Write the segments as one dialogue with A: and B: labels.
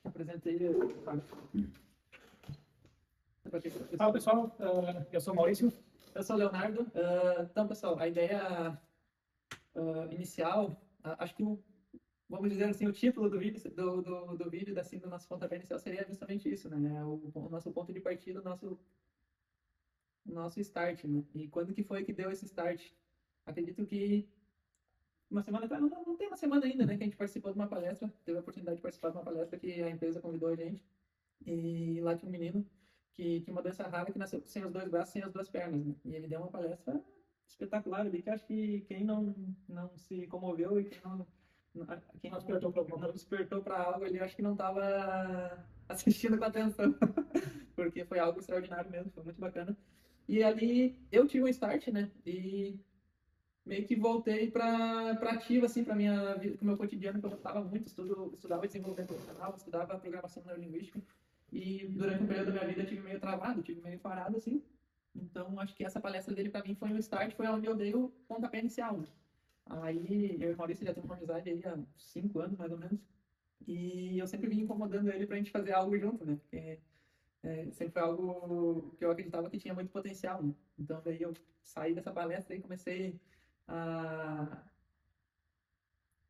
A: Apresentei.
B: Fala pessoal, eu sou o Maurício.
A: Eu sou o Leonardo. Então, pessoal, a ideia inicial, acho que vamos dizer assim, o título do vídeo, do vídeo assim, do nosso pontapé inicial seria justamente isso, né? O nosso ponto de partida, o nosso start, né? E quando que foi que deu esse start? Acredito que uma semana atrás, não tem uma semana ainda, né? Que a gente participou de uma palestra, teve a oportunidade de participar de uma palestra que a empresa convidou a gente. E lá tinha um menino que tinha uma doença rara que nasceu sem os dois braços, sem as duas pernas, né? E ele deu uma palestra espetacular ali, que acho que quem não se comoveu e quem não despertou para algo, ele acho que não estava assistindo com atenção, porque foi algo extraordinário mesmo, foi muito bacana. E ali eu tive um start, né? E meio que voltei para ativa, assim, para minha vida, para o meu cotidiano, que eu gostava muito, estudava desenvolvimento profissional, estudava programação neurolinguística, e durante um período da minha vida eu tive meio travado, tive meio parado, assim. Então, acho que essa palestra dele, para mim, foi um start, foi onde eu dei o pontapé inicial, né? Aí, eu e o Maurício já temos uma amizade aí há 5 anos, mais ou menos, e eu sempre vim incomodando ele para a gente fazer algo junto, né? Porque sempre foi algo que eu acreditava que tinha muito potencial, né? Então, daí eu saí dessa palestra e comecei a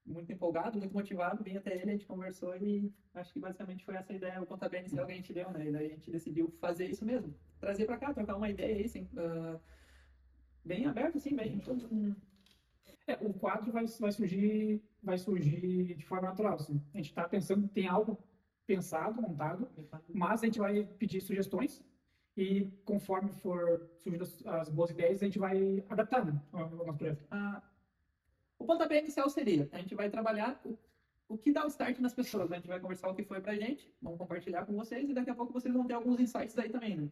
A: muito empolgado, muito motivado, vim até ele, a gente conversou e acho que basicamente foi essa ideia, o pontapé inicial que a gente deu, né? E daí a gente decidiu fazer isso mesmo, trazer para cá, trocar uma ideia aí, assim, bem aberto, assim, bem.
B: O quadro vai surgir de forma natural. Assim. A gente está pensando, tem algo pensado, montado, mas a gente vai pedir sugestões e conforme for surgindo as boas ideias, a gente vai adaptar, né, o nosso projeto.
A: O pontapé inicial seria, a gente vai trabalhar o que dá o start nas pessoas, né? A gente vai conversar o que foi pra gente, vamos compartilhar com vocês e daqui a pouco vocês vão ter alguns insights aí também, né?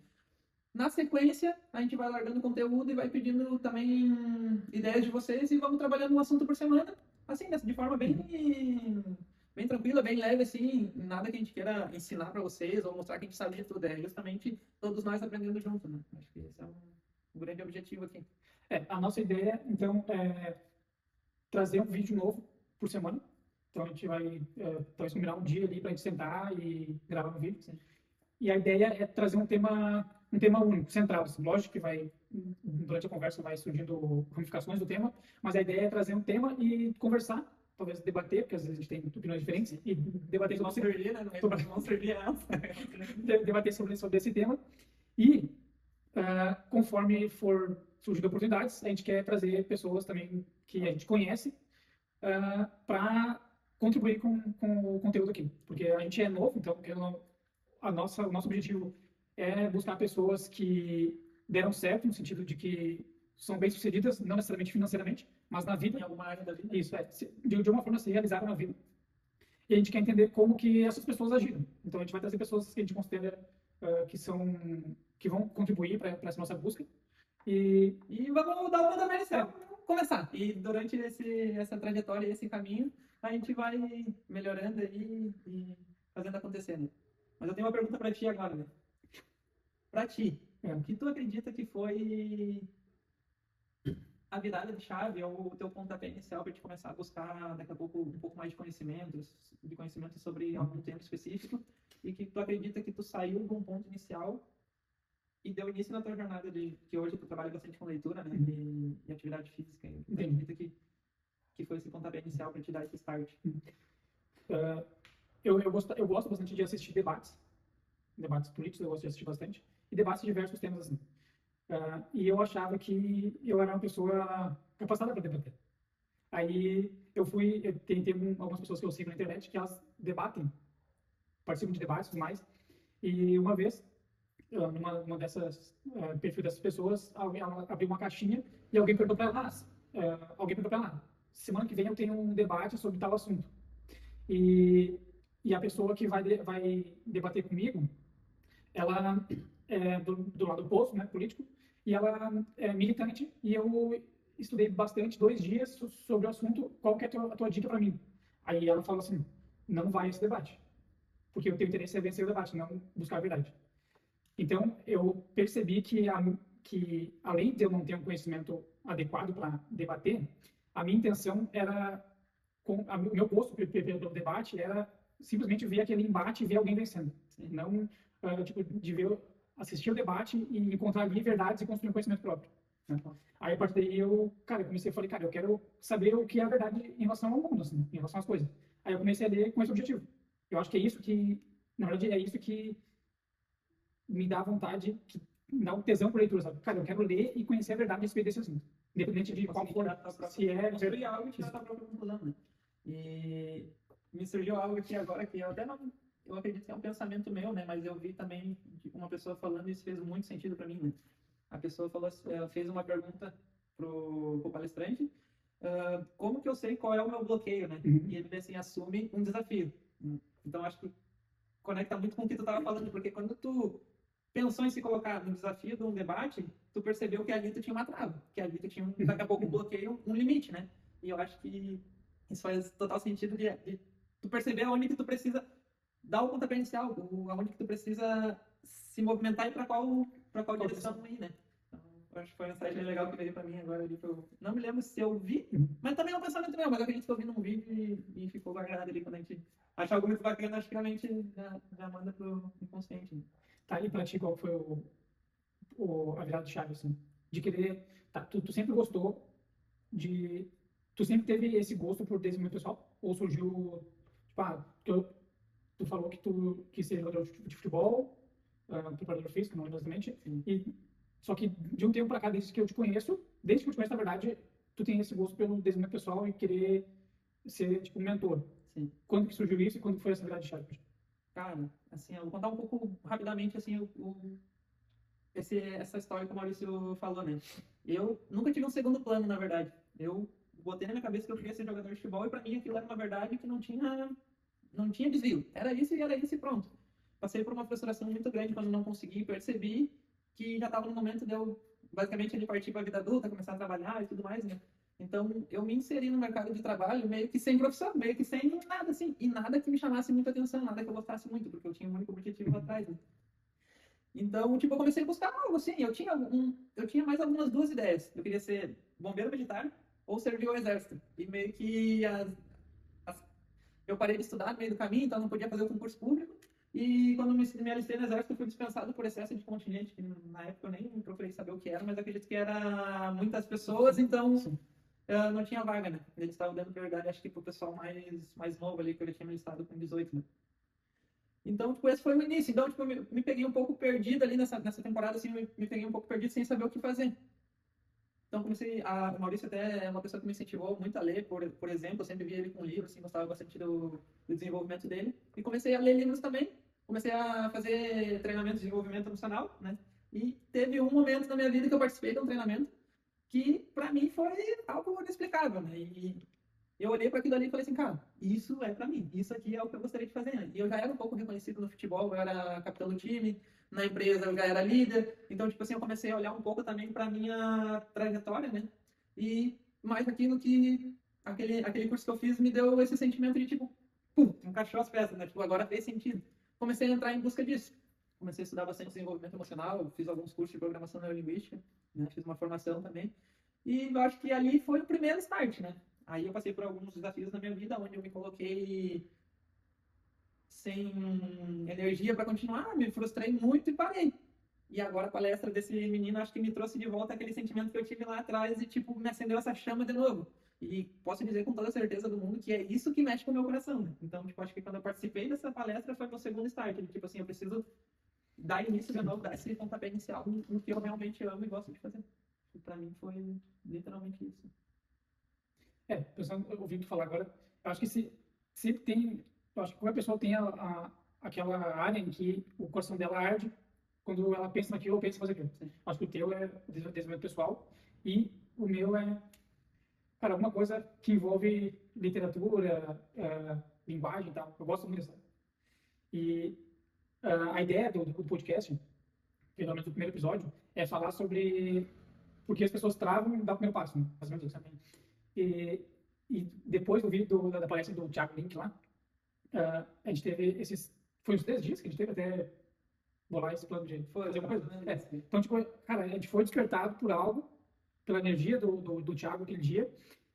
A: Na sequência, a gente vai largando conteúdo e vai pedindo também ideias de vocês e vamos trabalhando um assunto por semana, assim, de forma bem tranquila, bem leve, assim, nada que a gente queira ensinar para vocês ou mostrar que a gente sabe de tudo, é justamente todos nós aprendendo junto, né? Acho que esse é um grande objetivo aqui.
B: A nossa ideia, então, é trazer um vídeo novo por semana. Então, a gente vai, talvez, combinar um dia ali para a gente sentar e gravar um vídeo. Sim. E a ideia é trazer um tema único, central. Assim. Lógico que durante a conversa vai surgindo ramificações do tema, mas a ideia é trazer um tema e conversar, talvez debater, porque às vezes a gente tem opiniões diferentes, e debater sobre, debater sobre esse tema. E, conforme for surgindo oportunidades, a gente quer trazer pessoas também que a gente conhece para contribuir com o conteúdo aqui. Porque a gente é novo, então o nosso objetivo é buscar pessoas que deram certo, no sentido de que são bem-sucedidas, não necessariamente financeiramente, mas na vida.
A: Em alguma área da vida.
B: Isso, de uma forma se realizaram na vida. E a gente quer entender como que essas pessoas agiram. Então a gente vai trazer pessoas que a gente considera que vão contribuir para essa nossa busca.
A: E vamos dar uma também, vamos começar. E durante essa trajetória, esse caminho, a gente vai melhorando aí e fazendo acontecer, né? Mas eu tenho uma pergunta para ti agora, né? Para ti, o que tu acredita que foi a virada de chave ou o teu pontapé inicial para te começar a buscar daqui a pouco um pouco mais de conhecimento sobre algum tema específico e que tu acredita que tu saiu de um ponto inicial e deu início na tua jornada que hoje tu trabalha bastante com leitura, né, e atividade física. Tu acredita que foi esse pontapé inicial para te dar esse start?
B: Eu gosto bastante de assistir debates políticos, eu gosto de assistir bastante, e debates de diversos temas assim. E eu achava que eu era uma pessoa capacitada para debater. Aí tem algumas pessoas que eu sigo na internet que elas participam de debates e tudo mais. E uma vez, numa dessas perfil dessas pessoas, ela abriu uma caixinha e alguém perguntou para ela, semana que vem eu tenho um debate sobre tal assunto. E a pessoa que vai debater comigo, ela é do lado oposto, né, político, e ela é militante, e eu estudei bastante 2 dias sobre o assunto, qual que é a tua dica para mim? Aí ela fala assim, não vai a esse debate, porque o teu interesse é vencer o debate, não buscar a verdade. Então, eu percebi que além de eu não ter um conhecimento adequado para debater, a minha intenção era o meu gosto pelo debate era simplesmente ver aquele embate e ver alguém vencendo.
A: Sim.
B: Não, tipo, de ver, assistir o debate e encontrar ali verdades e construir um conhecimento próprio. Né? Aí, a partir daí, comecei a falar, cara, eu quero saber o que é a verdade em relação ao mundo, assim, em relação às coisas. Aí eu comecei a ler com esse objetivo. Eu acho que é isso que, na verdade, é isso que me dá vontade, que me dá um tesão por leitura, sabe? Cara, eu quero ler e conhecer a verdade a respeito desse assunto. Independente de qual for, se é...
A: Construir algo e tirar a própria conclusão, né? E me surgiu algo aqui agora que eu até não... Eu acredito que é um pensamento meu, né? Mas eu vi também uma pessoa falando e isso fez muito sentido para mim, né? A pessoa falou, fez uma pergunta pro palestrante, como que eu sei qual é o meu bloqueio, né? E ele assim, assume um desafio. Então acho que conecta muito com o que tu estava falando, porque quando tu pensou em se colocar no desafio de um debate, tu percebeu que ali tu tinha uma trava, que ali tu tinha, daqui a pouco, um bloqueio, um limite, né? E eu acho que isso faz total sentido de tu perceber aonde que tu precisa dar o pontapé inicial, aonde que tu precisa se movimentar e para qual direção ir, né? Então, eu acho que foi uma mensagem legal que veio para mim agora ali, que eu não me lembro se eu vi, mas também é um pensamento meu, mas eu acredito que eu vi num vídeo e ficou guardado ali quando a gente acha algo muito bacana, acho que realmente já manda pro inconsciente. Né?
B: Tá aí pra ti qual foi a virada de chave, assim? De querer... Tá, tu sempre gostou de... Tu sempre teve esse gosto por desenvolvimento pessoal? Ou surgiu... Tipo, tu falou que tu quis ser jogador de futebol, preparador físico, não exatamente, só que de um tempo pra cá, desde que eu te conheço, na verdade, tu tem esse gosto pelo desenvolvimento pessoal e querer ser, tipo, um mentor.
A: Sim.
B: Quando que surgiu isso e quando que foi essa virada de chave?
A: Cara, assim, eu vou contar um pouco rapidamente, assim, essa história que o Maurício falou, né? Eu nunca tive um segundo plano, na verdade. Eu botei na minha cabeça que eu queria ser jogador de futebol e para mim aquilo era uma verdade que não tinha desvio. Era isso e pronto. Passei por uma frustração muito grande quando não consegui e percebi que já estava no momento de eu, basicamente, ali partir para a vida adulta, começar a trabalhar e tudo mais, né? Então, eu me inseri no mercado de trabalho meio que sem profissão, meio que sem nada, assim. E nada que me chamasse muita atenção, nada que eu gostasse muito, porque eu tinha um único objetivo lá atrás, né? Então, tipo, eu comecei a buscar algo, assim. Eu tinha mais algumas duas ideias. Eu queria ser bombeiro militar ou servir ao exército. E meio que eu parei de estudar no meio do caminho, então não podia fazer o concurso público. E quando me alistei no exército, eu fui dispensado por excesso de contingente, que na época eu nem procurei saber o que era, mas acredito que era muitas pessoas, então não tinha vaga, né? Eles estavam dando prioridade, acho que pro pessoal mais novo ali, que eu já tinha me alistado com 18, né? Então, tipo, esse foi o início. Então, tipo, eu me peguei um pouco perdido ali nessa temporada, assim, me peguei um pouco perdido sem saber o que fazer. Então, o Maurício até é uma pessoa que me incentivou muito a ler, por exemplo, eu sempre via ele com livros, assim, gostava bastante do desenvolvimento dele. E comecei a ler livros também, comecei a fazer treinamento de desenvolvimento emocional, né? E teve um momento na minha vida que eu participei de um treinamento que, para mim, foi algo inexplicável, né? E eu olhei para aquilo ali e falei assim, cara, isso é para mim, isso aqui é o que eu gostaria de fazer. E eu já era um pouco reconhecido no futebol, eu era capitão do time, na empresa eu já era líder, então, tipo assim, eu comecei a olhar um pouco também para minha trajetória, né? E mais aquilo que aquele curso que eu fiz me deu esse sentimento de, tipo, pum, encaixou as peças, né? Tipo, agora fez sentido. Comecei a entrar em busca disso. Comecei a estudar bastante desenvolvimento emocional, fiz alguns cursos de programação neurolinguística, né? Fiz uma formação também. E eu acho que ali foi o primeiro start, né? Aí eu passei por alguns desafios na minha vida, onde eu me coloquei sem energia para continuar, me frustrei muito e parei. E agora a palestra desse menino acho que me trouxe de volta aquele sentimento que eu tive lá atrás e tipo me acendeu essa chama de novo. E posso dizer com toda a certeza do mundo que é isso que mexe com o meu coração. Né? Então, tipo, acho que quando eu participei dessa palestra foi meu segundo start. Tipo assim, eu preciso dar início de novo, dar esse pontapé inicial no que eu realmente amo e gosto de fazer. E para mim foi literalmente isso.
B: Pensando, ouvindo falar agora, eu acho que sempre tem, eu acho que qualquer pessoa tem aquela área em que o coração dela arde quando ela pensa naquilo ou pensa em fazer aquilo. Acho que o teu é o desenvolvimento pessoal e o meu é, cara, alguma coisa que envolve literatura, linguagem e tal. Eu gosto muito disso. E a ideia do podcast, finalmente do primeiro episódio, é falar sobre por que as pessoas travam e dar o primeiro passo, né? Mais ou menos isso também. E depois do vídeo da palestra do Thiago Link lá, a gente teve foi uns 3 dias que a gente teve até bolar esse plano de fazer uma coisa. Então, tipo, cara, a gente foi despertado por algo, pela energia do Thiago aquele dia,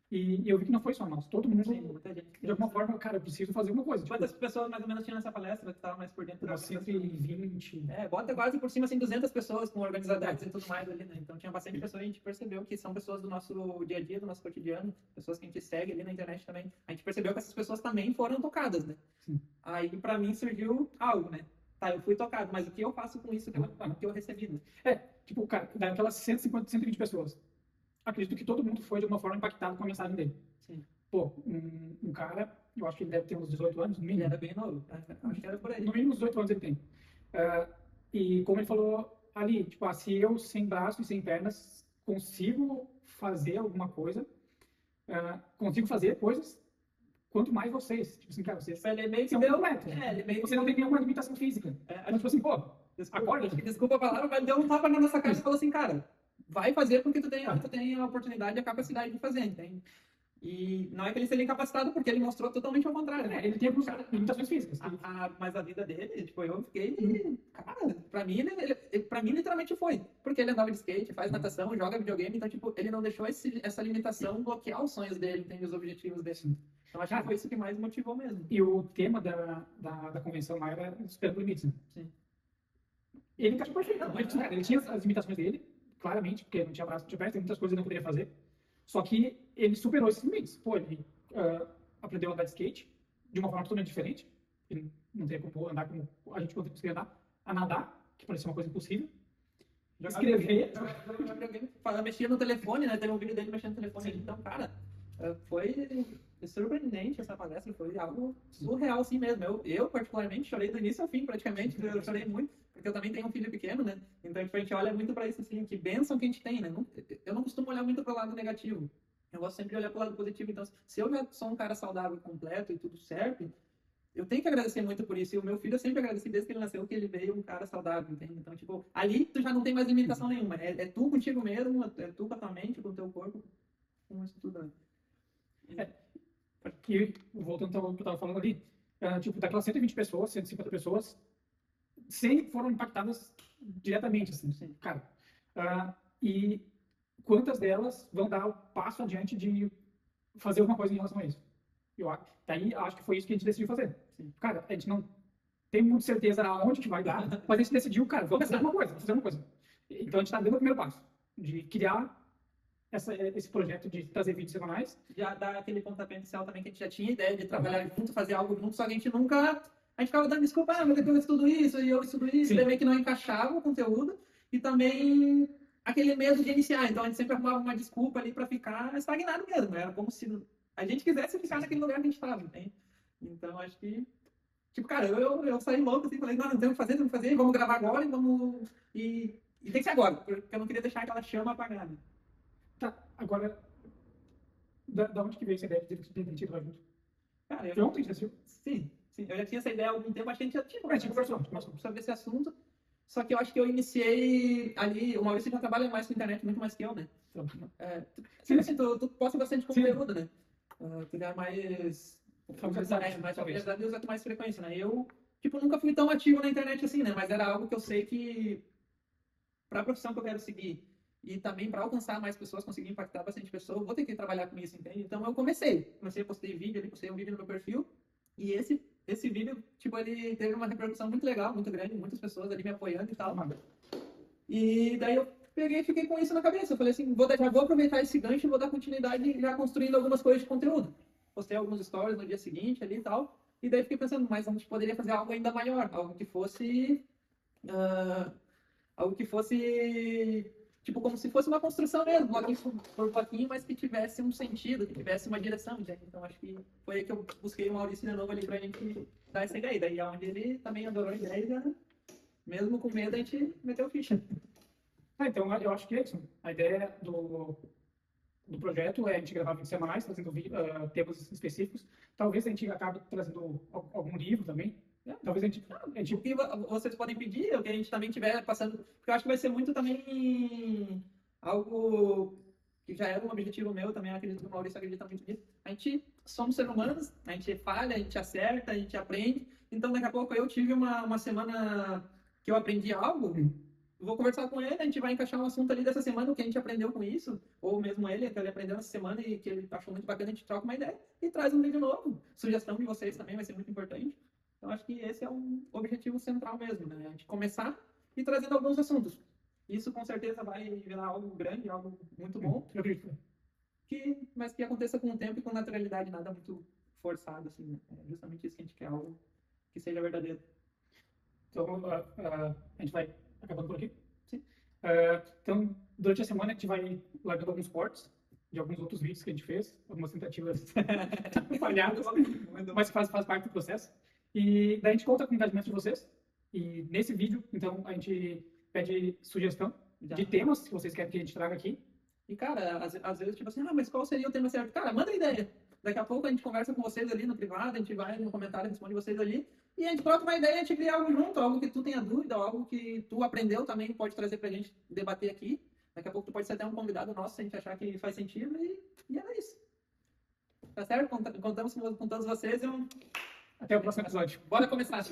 B: E eu vi que não foi só nós. Todo mundo,
A: Sim, muita gente.
B: de alguma forma, cara, eu preciso fazer alguma coisa. Tipo,
A: Quantas pessoas mais ou menos tinha nessa palestra que tava mais por dentro?
B: umas 120.
A: Bota quase por cima, assim, 200 pessoas com organizadores e tudo mais ali, né? Então tinha bastante pessoas, a gente percebeu que são pessoas do nosso dia a dia, do nosso cotidiano, pessoas que a gente segue ali na internet também. A gente percebeu que essas pessoas também foram tocadas, né?
B: Sim.
A: Aí pra mim surgiu algo, né? Tá, eu fui tocado, mas o que eu faço com isso que eu recebi, né?
B: Tipo, cara, daquelas 150, 120 pessoas, acredito que todo mundo foi de alguma forma impactado com a mensagem dele.
A: Sim.
B: Pô, um cara, eu acho que ele deve ter uns 18 anos, no
A: Ele
B: mínimo.
A: era bem novo, acho que era por aí.
B: No mínimo uns 18 anos ele tem. E como ele falou ali, tipo, se eu sem braço e sem pernas consigo fazer alguma coisa, consigo fazer coisas, quanto mais vocês. Tipo assim, cara, vocês
A: Ele meio que
B: são
A: deu.
B: completos.
A: Ele meio que
B: Você não tem nenhuma limitação física. Então, tipo assim, pô, acorda.
A: Desculpa a palavra, mas deu um tapa na nossa cara e falou assim, cara, vai fazer porque tu tem a oportunidade e a capacidade de fazer, entende? E não é que ele seja incapacitado, porque ele mostrou totalmente ao contrário, né?
B: Ele tem algumas limitações físicas.
A: Mas a vida dele, tipo, eu fiquei. Cara, pra mim, pra mim literalmente foi. Porque ele andava de skate, faz natação, joga videogame, então, tipo, ele não deixou essa limitação bloquear os sonhos dele, entende? Os objetivos dele. Então, acho que foi isso que mais motivou mesmo.
B: E o tema da convenção lá era Superando Limites, né?
A: Sim.
B: Ele encaixou perfeito. Ele tinha as limitações dele, claramente, porque não tinha braço, não tinha perna, tem muitas coisas que ele não poderia fazer. Só que ele superou esses limites. Pô, ele aprendeu a andar de skate de uma forma totalmente diferente. Ele não tem como andar como a gente conseguia andar. A nadar, que parecia uma coisa impossível. Escrever.
A: Mexia no telefone, né? Teve um vídeo dele mexendo no telefone. Então, cara, foi surpreendente essa palestra. Foi algo surreal assim mesmo. Eu particularmente, chorei do início ao fim, praticamente. Eu chorei muito, porque eu também tenho um filho pequeno, né? Então, tipo, a gente olha muito para isso assim, que bênção que a gente tem, né? Eu não costumo olhar muito para o lado negativo. Eu gosto sempre de olhar para o lado positivo. Então, se eu já sou um cara saudável, completo e tudo certo, eu tenho que agradecer muito por isso. E o meu filho, eu sempre agradeci desde que ele nasceu, que ele veio um cara saudável, entende? Então, tipo, ali tu já não tem mais limitação nenhuma. É tu contigo mesmo, é tu com a tua mente, com o teu corpo, com isso tudo.
B: E voltando ao que eu estava falando ali, tipo, daquelas 120 pessoas, 150 pessoas, 100 foram impactadas diretamente, assim, cara. E quantas delas vão dar o passo adiante de fazer alguma coisa em relação a isso? Daí acho que foi isso que a gente decidiu fazer. Sim. Cara, a gente não tem muita certeza aonde que vai dar, mas a gente decidiu, cara, vamos fazer alguma coisa, vamos fazer alguma coisa. Então a gente está dando o primeiro passo, de criar esse projeto de trazer vídeos semanais.
A: Já dá aquele pontapé inicial também que a gente já tinha ideia de trabalhar junto, fazer algo junto, só que a gente nunca... A gente ficava dando desculpa, mas depois eu estudo isso, e eu estudo isso, e meio que não encaixava o conteúdo, e também aquele medo de iniciar. Então a gente sempre arrumava uma desculpa ali para ficar estagnado mesmo. Era como se a gente quisesse ficar naquele lugar que a gente estava, entende? Então acho que... Tipo, cara, eu saí louco assim, falei, não, temos que fazer, vamos gravar agora e vamos... E tem que ser agora, porque eu não queria deixar aquela chama apagada.
B: Tá, agora, da onde que veio essa ideia de ter demitido lá junto?
A: Cara,
B: Foi ontem, você
A: Sim, eu já tinha essa ideia há algum tempo, acho que a gente já tinha
B: conversado
A: sobre esse assunto, só que eu acho que eu iniciei ali, uma vez você já trabalha mais com internet, muito mais que eu, né? Assim, tu posta bastante conteúdo, né? Tu dá mais familiaridade e usa com mais frequência, né? Eu, tipo, nunca fui tão ativo na internet assim, né? Mas era algo que eu sei que, para a profissão que eu quero seguir, e também para alcançar mais pessoas, conseguir impactar bastante pessoas, vou ter que trabalhar com isso, entende? Então eu comecei a postei vídeo, postei um vídeo no meu perfil, e esse vídeo, tipo, ele teve uma repercussão muito legal, muito grande, muitas pessoas ali me apoiando e tal. E daí eu peguei e fiquei com isso na cabeça. Eu falei assim, já vou aproveitar esse gancho e vou dar continuidade já construindo algumas coisas de conteúdo. Postei alguns stories no dia seguinte ali e tal, e daí fiquei pensando, mas a gente poderia fazer algo ainda maior, algo que fosse tipo, como se fosse uma construção mesmo, bloquinho por bloquinho, mas que tivesse um sentido, que tivesse uma direção, gente. Então, acho que foi aí que eu busquei o Maurício de novo ali pra gente dar essa ideia. Daí, onde ele também adorou a ideia, já, mesmo com medo, a gente meteu ficha.
B: Então, eu acho que é isso. A ideia do projeto é a gente gravar vídeos semanais, trazendo temas específicos. Talvez a gente acabe trazendo algum livro também. Talvez a gente...
A: O que vocês podem pedir, o que a gente também estiver passando, porque eu acho que vai ser muito também algo que já era um objetivo meu, também acredito que o Maurício acredita muito nisso. A gente somos seres humanos, a gente falha, a gente acerta, a gente aprende. Então, daqui a pouco eu tive uma semana que eu aprendi algo vou conversar com ele, a gente vai encaixar um assunto ali dessa semana, o que a gente aprendeu com isso, ou mesmo ele, que ele aprendeu essa semana e que ele achou muito bacana, a gente troca uma ideia e traz um vídeo novo. Sugestão de vocês também vai ser muito importante. Então, acho que esse é um objetivo central mesmo, né? A gente começar e trazendo alguns assuntos. Isso com certeza vai virar algo grande, algo muito bom,
B: Eu acredito.
A: mas que aconteça com o tempo e com naturalidade, nada muito forçado, assim, né? É justamente isso que a gente quer, algo que seja verdadeiro.
B: Então, a gente vai acabando por aqui.
A: Sim.
B: Então, durante a semana, a gente vai largando alguns cortes de alguns outros vídeos que a gente fez, algumas tentativas falhadas, mas faz parte do processo. E daí a gente conta com o engajamento de vocês. E nesse vídeo, então, a gente pede sugestão de temas que vocês querem que a gente traga aqui.
A: E, cara, às vezes, tipo assim, mas qual seria o tema certo? Cara, manda ideia. Daqui a pouco a gente conversa com vocês ali no privado, a gente vai no comentário, responde vocês ali, e a gente troca uma ideia, a gente cria algo junto, algo que tu tenha dúvida, algo que tu aprendeu também, pode trazer pra gente debater aqui. Daqui a pouco tu pode ser até um convidado nosso, se a gente achar que faz sentido, e é isso. Tá certo? Contamos com todos vocês e
B: Até o próximo episódio.
A: bora começar.